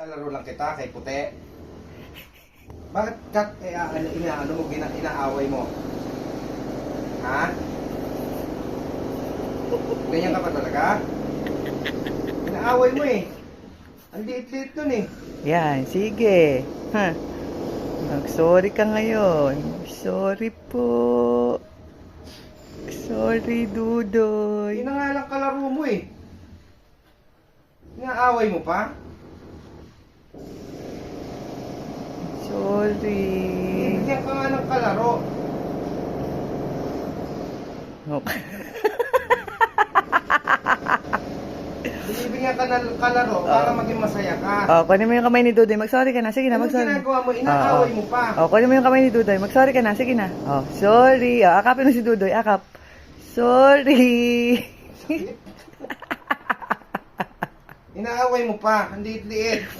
Laro lang kita kay puti. Bakit inaano mo, inaaway mo? Ha? Ganyan ka pa talaga? Inaaway mo eh. Ang liit-liit nun eh. Yan, sige. Ha? Mag-sorry ka ngayon. Sorry po. Sorry, Dudoy. Yun na nga lang kalaro mo eh. Inaaway mo pa? Sorry. Bigyan ka nga ng kalaro. Okay. Binibigyan ka ng kalaro para maging masaya ka. Oh, kunin mo yung kamay ni Dudoy. Mag-sorry ka na. Sige na, Anong mag-sorry. ginagawa mo? Inaaway mo pa. Oh, kunin mo yung kamay ni Dudoy. Mag-sorry ka na. Sige na. Oh, sorry. Oh, akapin mo si Dudoy. Akap. Sorry. Inaaway mo pa. Ang liit-liit.